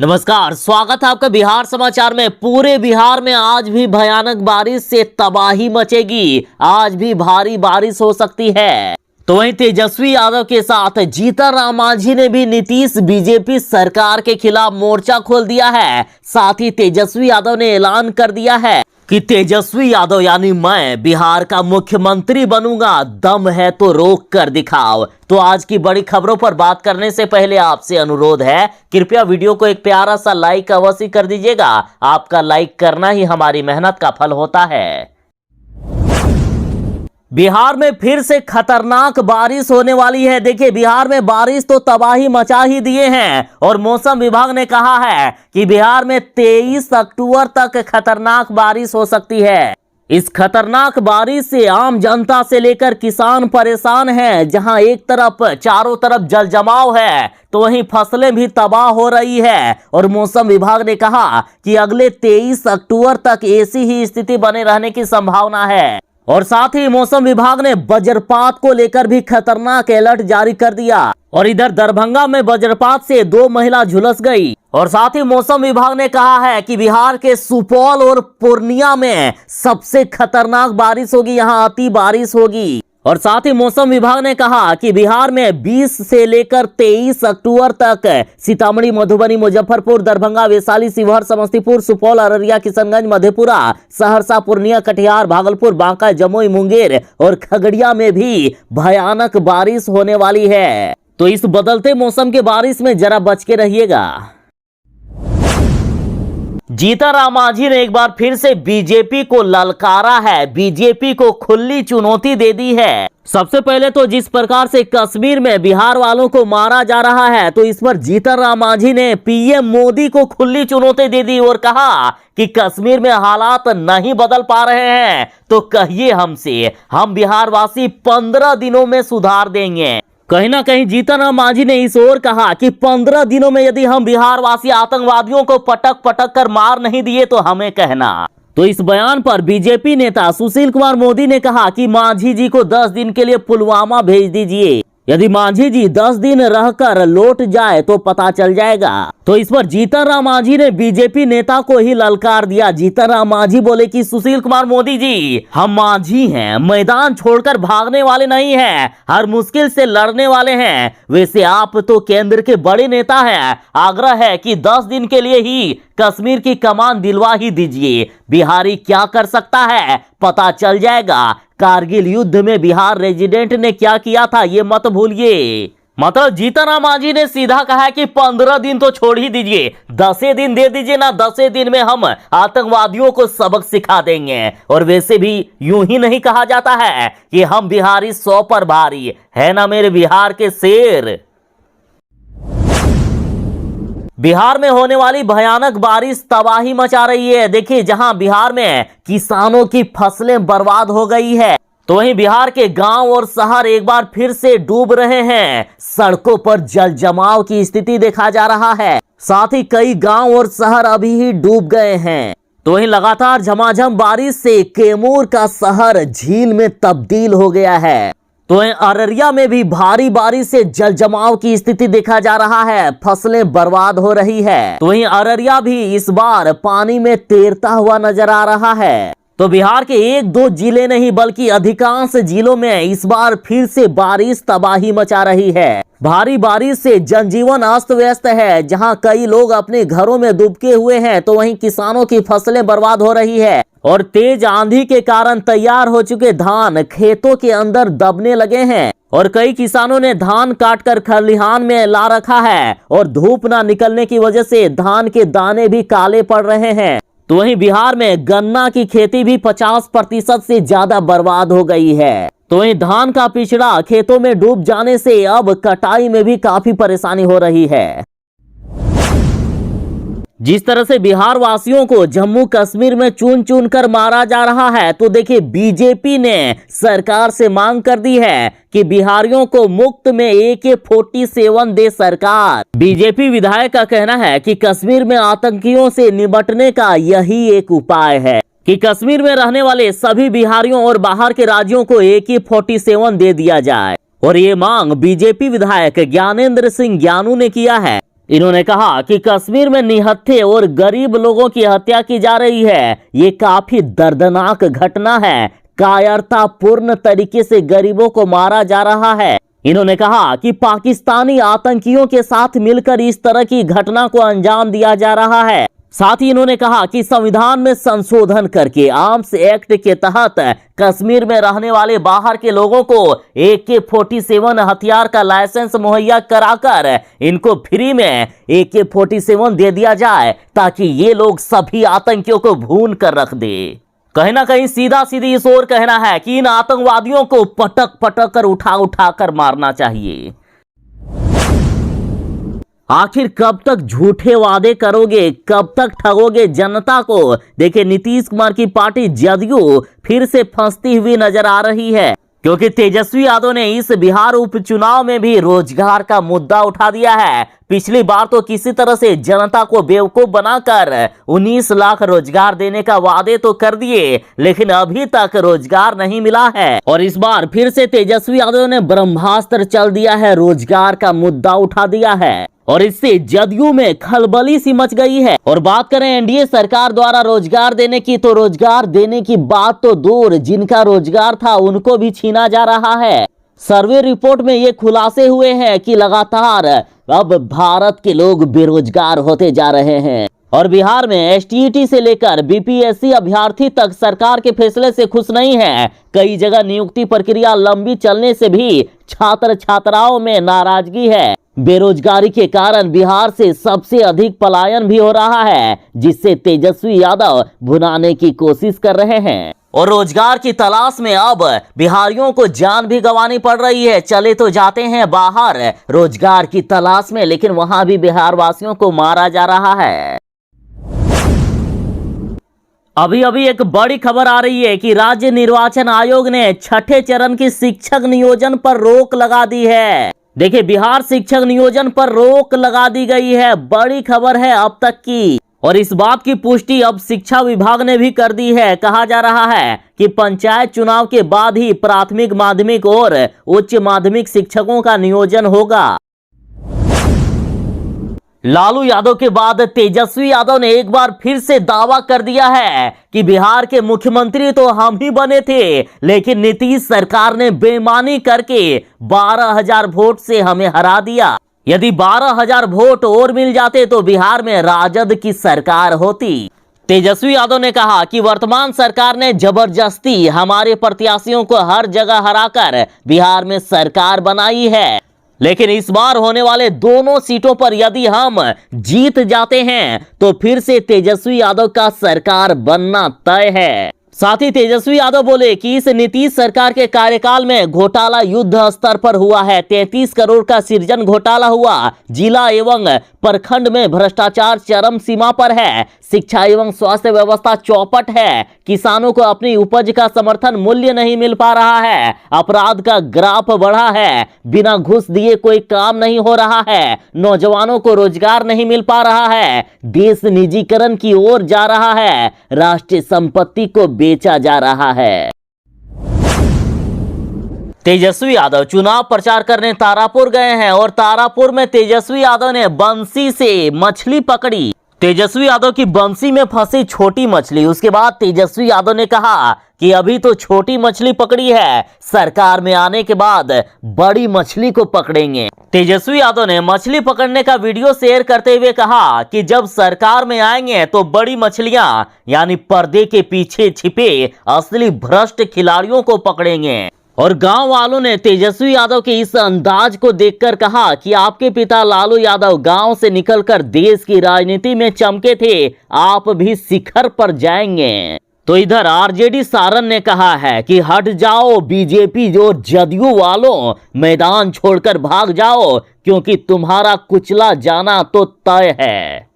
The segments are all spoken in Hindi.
नमस्कार, स्वागत है आपका बिहार समाचार में। पूरे बिहार में आज भी भयानक बारिश से तबाही मचेगी। आज भी भारी बारिश हो सकती है। तो वहीं तेजस्वी यादव के साथ जीतन राम मांझी ने भी नीतीश बीजेपी सरकार के खिलाफ मोर्चा खोल दिया है। साथ ही तेजस्वी यादव ने ऐलान कर दिया है कि तेजस्वी यादव यानी मैं बिहार का मुख्यमंत्री बनूंगा, दम है तो रोक कर दिखाओ। तो आज की बड़ी खबरों पर बात करने से पहले आपसे अनुरोध है, कृपया वीडियो को एक प्यारा सा लाइक अवश्य कर दीजिएगा। आपका लाइक करना ही हमारी मेहनत का फल होता है। बिहार में फिर से खतरनाक बारिश होने वाली है। देखिए, बिहार में बारिश तो तबाही मचा ही दिए हैं और मौसम विभाग ने कहा है कि बिहार में 23 अक्टूबर तक खतरनाक बारिश हो सकती है। इस खतरनाक बारिश से आम जनता से लेकर किसान परेशान हैं। जहां एक तरफ चारों तरफ जल जमाव है तो वहीं फसलें भी तबाह हो रही है और मौसम विभाग ने कहा कि अगले 23 अक्टूबर तक ऐसी ही स्थिति बने रहने की संभावना है। और साथ ही मौसम विभाग ने वज्रपात को लेकर भी खतरनाक अलर्ट जारी कर दिया। और इधर दरभंगा में वज्रपात से 2 महिला झुलस गई। और साथ ही मौसम विभाग ने कहा है कि बिहार के सुपौल और पूर्णिया में सबसे खतरनाक बारिश होगी, यहां अति बारिश होगी। और साथ ही मौसम विभाग ने कहा कि बिहार में 20 से लेकर 23 अक्टूबर तक सीतामढ़ी, मधुबनी, मुजफ्फरपुर, दरभंगा, वैशाली, शिवहर, समस्तीपुर, सुपौल, अररिया, किशनगंज, मधेपुरा, सहरसा, पूर्णिया, कटिहार, भागलपुर, बांका, जमुई, मुंगेर और खगड़िया में भी भयानक बारिश होने वाली है। तो इस बदलते मौसम के बारिश में जरा बच के रहिएगा। जीतन राम मांझी ने एक बार फिर से बीजेपी को ललकारा है, बीजेपी को खुली चुनौती दे दी है। सबसे पहले तो जिस प्रकार से कश्मीर में बिहार वालों को मारा जा रहा है, तो इस पर जीतन राम मांझी ने पीएम मोदी को खुली चुनौती दे दी और कहा कि कश्मीर में हालात नहीं बदल पा रहे हैं तो कहिए हमसे, हम बिहार वासी 15 दिनों में सुधार देंगे। कहीं ना कहीं जीतन राम मांझी ने इस ओर कहा कि 15 दिनों में यदि हम बिहार वासी आतंकवादियों को पटक पटक कर मार नहीं दिए तो हमें कहना। तो इस बयान पर बीजेपी नेता सुशील कुमार मोदी ने कहा कि मांझी जी को 10 दिन के लिए पुलवामा भेज दीजिए। यदि मांझी जी 10 दिन रहकर लौट जाए तो पता चल जाएगा। तो इस पर जीतन राम मांझी ने बीजेपी नेता को ही ललकार दिया। जीतन राम मांझी बोले कि सुशील कुमार मोदी जी, हम मांझी हैं, मैदान छोड़कर भागने वाले नहीं हैं, हर मुश्किल से लड़ने वाले हैं। वैसे आप तो केंद्र के बड़े नेता हैं, आग्रह है कि 10 दिन के लिए ही कश्मीर की कमान दिलवा ही दीजिए। बिहारी क्या कर सकता है पता चल जाएगा। कारगिल युद्ध में बिहार रेजिडेंट ने क्या किया था ये मत भूलिए। मतलब जीतन राम मांझी ने सीधा कहा कि 15 दिन तो छोड़ ही दीजिए, 10 दिन दे दीजिए ना, 10 दिन में हम आतंकवादियों को सबक सिखा देंगे। और वैसे भी यूं ही नहीं कहा जाता है कि हम बिहारी 100 पर भारी, है ना मेरे बिहार के शेर। बिहार में होने वाली भयानक बारिश तबाही मचा रही है। देखिए, जहां बिहार में किसानों की फसलें बर्बाद हो गई है तो वहीं बिहार के गांव और शहर एक बार फिर से डूब रहे हैं। सड़कों पर जल जमाव की स्थिति देखा जा रहा है। साथ ही कई गांव और शहर अभी ही डूब गए हैं। तो वहीं लगातार झमाझम बारिश से कैमूर का शहर झील में तब्दील हो गया है। तो अररिया में भी भारी बारिश से जल जमाव की स्थिति देखा जा रहा है, फसलें बर्बाद हो रही है। तो वहीं अररिया भी इस बार पानी में तैरता हुआ नजर आ रहा है। तो बिहार के 1-2 जिले नहीं बल्कि अधिकांश जिलों में इस बार फिर से बारिश तबाही मचा रही है। भारी बारिश से जनजीवन अस्त व्यस्त है। जहां कई लोग अपने घरों में डूबके हुए हैं तो वहीं किसानों की फसलें बर्बाद हो रही है। और तेज आंधी के कारण तैयार हो चुके धान खेतों के अंदर दबने लगे हैं। और कई किसानों ने धान काटकर खलिहान में ला रखा है और धूप ना निकलने की वजह से धान के दाने भी काले पड़ रहे हैं। तो वहीं बिहार में गन्ना की खेती भी 50% से ज्यादा बर्बाद हो गई है। तो वहीं धान का पिछड़ा खेतों में डूब जाने से अब कटाई में भी काफी परेशानी हो रही है। जिस तरह से बिहार वासियों को जम्मू कश्मीर में चुन चुन कर मारा जा रहा है, तो देखिए बीजेपी ने सरकार से मांग कर दी है कि बिहारियों को मुफ्त में AK-47 दे सरकार। बीजेपी विधायक का कहना है कि कश्मीर में आतंकियों से निपटने का यही एक उपाय है कि कश्मीर में रहने वाले सभी बिहारियों और बाहर के राज्यों को AK-47 दे दिया जाए। और ये मांग बीजेपी विधायक ज्ञानेंद्र सिंह ज्ञानू ने किया है। इन्होंने कहा कि कश्मीर में निहत्थे और गरीब लोगों की हत्या की जा रही है। ये काफी दर्दनाक घटना है। कायरतापूर्ण तरीके से गरीबों को मारा जा रहा है। इन्होंने कहा कि पाकिस्तानी आतंकियों के साथ मिलकर इस तरह की घटना को अंजाम दिया जा रहा है। साथ ही इन्होंने कहा कि संविधान में संशोधन करके आर्म्स एक्ट के तहत कश्मीर में रहने वाले बाहर के लोगों को AK-47 हथियार का लाइसेंस मुहैया कराकर इनको फ्री में AK-47 दे दिया जाए, ताकि ये लोग सभी आतंकियों को भून कर रख दे। कहीं ना कहीं सीधा सीधी इस ओर कहना है कि इन आतंकवादियों को पटक पटक कर उठा कर मारना चाहिए। आखिर कब तक झूठे वादे करोगे, कब तक ठगोगे जनता को? देखिए, नीतीश कुमार की पार्टी जदयू फिर से फंसती हुई नजर आ रही है, क्योंकि तेजस्वी यादव ने इस बिहार उपचुनाव में भी रोजगार का मुद्दा उठा दिया है। पिछली बार तो किसी तरह से जनता को बेवकूफ बनाकर 19 लाख रोजगार देने का वादे तो कर दिए, लेकिन अभी तक रोजगार नहीं मिला है। और इस बार फिर से तेजस्वी यादव ने ब्रह्मास्त्र चल दिया है, रोजगार का मुद्दा उठा दिया है, और इससे जदयू में खलबली सी मच गई है। और बात करें एनडीए सरकार द्वारा रोजगार देने की, तो रोजगार देने की बात तो दूर, जिनका रोजगार था उनको भी छीना जा रहा है। सर्वे रिपोर्ट में ये खुलासे हुए हैं कि लगातार अब भारत के लोग बेरोजगार होते जा रहे हैं। और बिहार में STET से लेकर BPSC अभ्यर्थी तक सरकार के फैसले से खुश नहीं है। कई जगह नियुक्ति प्रक्रिया लंबी चलने से भी छात्र छात्राओं में नाराजगी है। बेरोजगारी के कारण बिहार से सबसे अधिक पलायन भी हो रहा है, जिससे तेजस्वी यादव भुनाने की कोशिश कर रहे हैं। और रोजगार की तलाश में अब बिहारियों को जान भी गंवानी पड़ रही है। चले तो जाते हैं बाहर रोजगार की तलाश में, लेकिन वहां भी बिहार वासियों को मारा जा रहा है। अभी अभी एक बड़ी खबर आ रही है कि राज्य निर्वाचन आयोग ने छठे चरण की शिक्षक नियोजन पर रोक लगा दी है। देखिए, बिहार शिक्षक नियोजन पर रोक लगा दी गई है। बड़ी खबर है अब तक की, और इस बात की पुष्टि अब शिक्षा विभाग ने भी कर दी है। कहा जा रहा है कि पंचायत चुनाव के बाद ही प्राथमिक, माध्यमिक और उच्च माध्यमिक शिक्षकों का नियोजन होगा। लालू यादव के बाद तेजस्वी यादव ने एक बार फिर से दावा कर दिया है कि बिहार के मुख्यमंत्री तो हम ही बने थे, लेकिन नीतीश सरकार ने बेईमानी करके 12,000 वोट से हमें हरा दिया। यदि 12,000 वोट और मिल जाते तो बिहार में राजद की सरकार होती। तेजस्वी यादव ने कहा कि वर्तमान सरकार ने जबरदस्ती हमारे प्रत्याशियों को हर जगह हराकर बिहार में सरकार बनाई है, लेकिन इस बार होने वाले दोनों सीटों पर यदि हम जीत जाते हैं तो फिर से तेजस्वी यादव का सरकार बनना तय है। साथ ही तेजस्वी यादव बोले कि इस नीतीश सरकार के कार्यकाल में घोटाला युद्ध स्तर पर हुआ है। 33 करोड़ का सृजन घोटाला हुआ। जिला एवं प्रखंड में भ्रष्टाचार चरम सीमा पर है। शिक्षा एवं स्वास्थ्य व्यवस्था चौपट है। किसानों को अपनी उपज का समर्थन मूल्य नहीं मिल पा रहा है। अपराध का ग्राफ बढ़ा है। बिना घूस दिए कोई काम नहीं हो रहा है। नौजवानों को रोजगार नहीं मिल पा रहा है। देश निजीकरण की ओर जा रहा है। राष्ट्रीय संपत्ति को बेचा जा रहा है। तेजस्वी यादव चुनाव प्रचार करने तारापुर गए हैं और तारापुर में तेजस्वी यादव ने बंसी से मछली पकड़ी। तेजस्वी यादव की बंसी में फंसी छोटी मछली। उसके बाद तेजस्वी यादव ने कहा कि अभी तो छोटी मछली पकड़ी है, सरकार में आने के बाद बड़ी मछली को पकड़ेंगे। तेजस्वी यादव ने मछली पकड़ने का वीडियो शेयर करते हुए कहा कि जब सरकार में आएंगे तो बड़ी मछलियां यानी पर्दे के पीछे छिपे असली भ्रष्ट खिलाड़ियों को पकड़ेंगे। और गांव वालों ने तेजस्वी यादव के इस अंदाज को देखकर कहा कि आपके पिता लालू यादव गांव से निकलकर देश की राजनीति में चमके थे, आप भी शिखर पर जाएंगे। तो इधर आरजेडी सारण ने कहा है कि हट जाओ बीजेपी और जदयू वालों, मैदान छोड़कर भाग जाओ, क्योंकि तुम्हारा कुचला जाना तो तय है।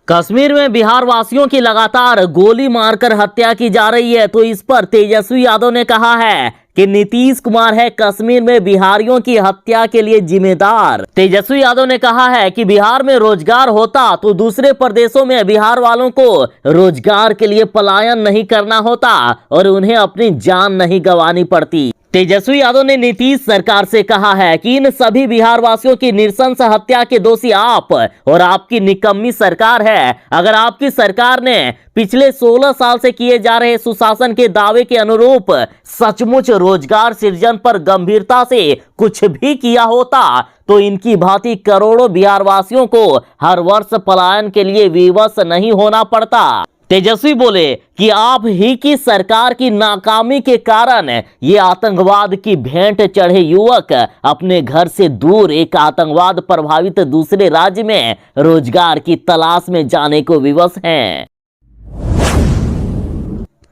कश्मीर में बिहार वासियों की लगातार गोली मारकर हत्या की जा रही है, तो इस पर तेजस्वी यादव ने कहा है कि नीतीश कुमार है कश्मीर में बिहारियों की हत्या के लिए जिम्मेदार। तेजस्वी यादव ने कहा है कि बिहार में रोजगार होता तो दूसरे प्रदेशों में बिहार वालों को रोजगार के लिए पलायन नहीं करना होता और उन्हें अपनी जान नहीं गंवानी पड़ती। तेजस्वी यादव ने नीतीश सरकार से कहा है कि इन सभी बिहार वासियों की नृशंस हत्या के दोषी आप और आपकी निकम्मी सरकार है। अगर आपकी सरकार ने पिछले 16 साल से किए जा रहे सुशासन के दावे के अनुरूप सचमुच रोजगार सृजन पर गंभीरता से कुछ भी किया होता तो इनकी भांति करोड़ों बिहार वासियों को हर वर्ष पलायन के लिए विवश नहीं होना पड़ता। तेजस्वी बोले कि आप ही की सरकार की नाकामी के कारण ये आतंकवाद की भेंट चढ़े युवक अपने घर से दूर एक आतंकवाद प्रभावित दूसरे राज्य में रोजगार की तलाश में जाने को विवश हैं।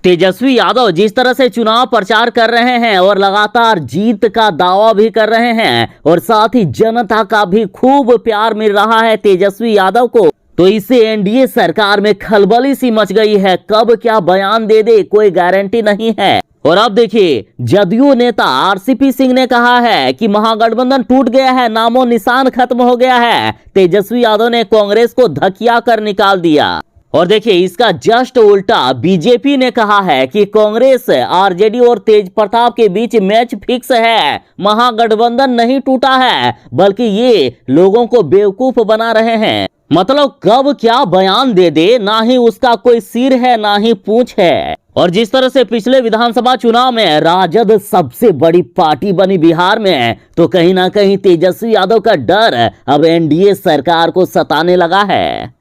तेजस्वी यादव जिस तरह से चुनाव प्रचार कर रहे हैं और लगातार जीत का दावा भी कर रहे हैं और साथ ही जनता का भी खूब प्यार मिल रहा है तेजस्वी यादव को, तो इससे एनडीए सरकार में खलबली सी मच गई है। कब क्या बयान दे कोई गारंटी नहीं है। और अब देखिए, जदयू नेता आरसीपी सिंह ने कहा है कि महागठबंधन टूट गया है, नामो निशान खत्म हो गया है। तेजस्वी यादव ने कांग्रेस को धकिया कर निकाल दिया। और देखिए, इसका जस्ट उल्टा बीजेपी ने कहा है कि कांग्रेस, आरजेडी और तेज प्रताप के बीच मैच फिक्स है। महागठबंधन नहीं टूटा है, बल्कि ये लोगों को बेवकूफ बना रहे हैं। मतलब कब क्या बयान दे, ना ही उसका कोई सिर है ना ही पूंछ है। और जिस तरह से पिछले विधानसभा चुनाव में राजद सबसे बड़ी पार्टी बनी बिहार में, तो कहीं ना कहीं तेजस्वी यादव का डर अब एनडीए सरकार को सताने लगा है।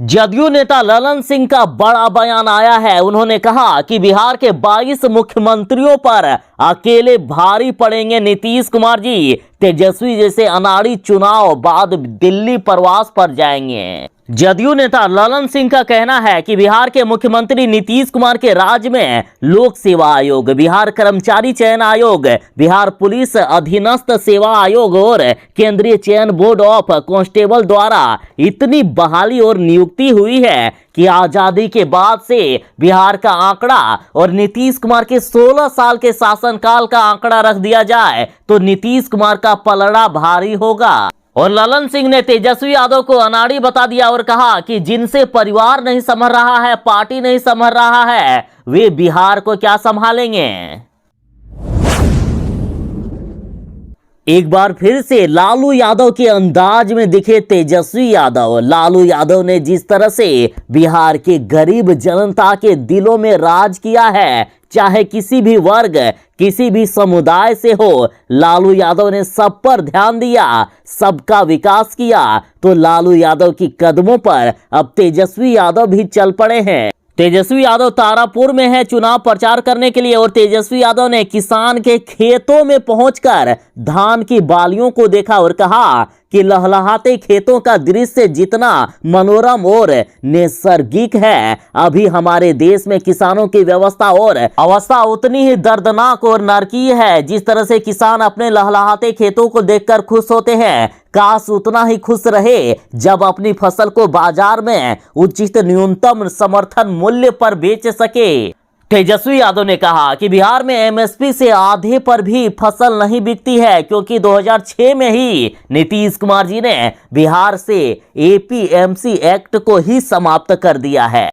जदयू नेता ललन सिंह का बड़ा बयान आया है। उन्होंने कहा कि बिहार के 22 मुख्यमंत्रियों पर अकेले भारी पड़ेंगे नीतीश कुमार जी। तेजस्वी जैसे अनाड़ी चुनाव बाद दिल्ली प्रवास पर जाएंगे। जदयू नेता ललन सिंह का कहना है कि बिहार के मुख्यमंत्री नीतीश कुमार के राज्य में लोक सेवा आयोग, बिहार कर्मचारी चयन आयोग, बिहार पुलिस अधीनस्थ सेवा आयोग और केंद्रीय चयन बोर्ड ऑफ कांस्टेबल द्वारा इतनी बहाली और नियुक्ति हुई है कि आजादी के बाद से बिहार का आंकड़ा और नीतीश कुमार के 16 साल के शासनकाल का आंकड़ा रख दिया जाए तो नीतीश कुमार का पलड़ा भारी होगा। और ललन सिंह ने तेजस्वी यादव को अनाड़ी बता दिया और कहा कि जिनसे परिवार नहीं संभल रहा है, पार्टी नहीं संभल रहा है, वे बिहार को क्या संभालेंगे। एक बार फिर से लालू यादव के अंदाज में दिखे तेजस्वी यादव। लालू यादव ने जिस तरह से बिहार के गरीब जनता के दिलों में राज किया है, चाहे किसी भी वर्ग, किसी भी समुदाय से हो, लालू यादव ने सब पर ध्यान दिया, सबका विकास किया। तो लालू यादव की कदमों पर अब तेजस्वी यादव भी चल पड़े हैं। तेजस्वी यादव तारापुर में है चुनाव प्रचार करने के लिए और तेजस्वी यादव ने किसान के खेतों में पहुंचकर धान की बालियों को देखा और कहा कि लहलहाते खेतों का दृश्य जितना मनोरम और नैसर्गिक है, अभी हमारे देश में किसानों की व्यवस्था और अवस्था उतनी ही दर्दनाक और नरकीय है। जिस तरह से किसान अपने लहलहाते खेतों को देखकर खुश होते हैं, काश उतना ही खुश रहे जब अपनी फसल को बाजार में उचित न्यूनतम समर्थन मूल्य पर बेच सके। तेजस्वी यादव ने कहा कि बिहार में एमएसपी से आधे पर भी फसल नहीं बिकती है, क्योंकि 2006 में ही नीतीश कुमार जी ने बिहार से एपीएमसी एक्ट को ही समाप्त कर दिया है।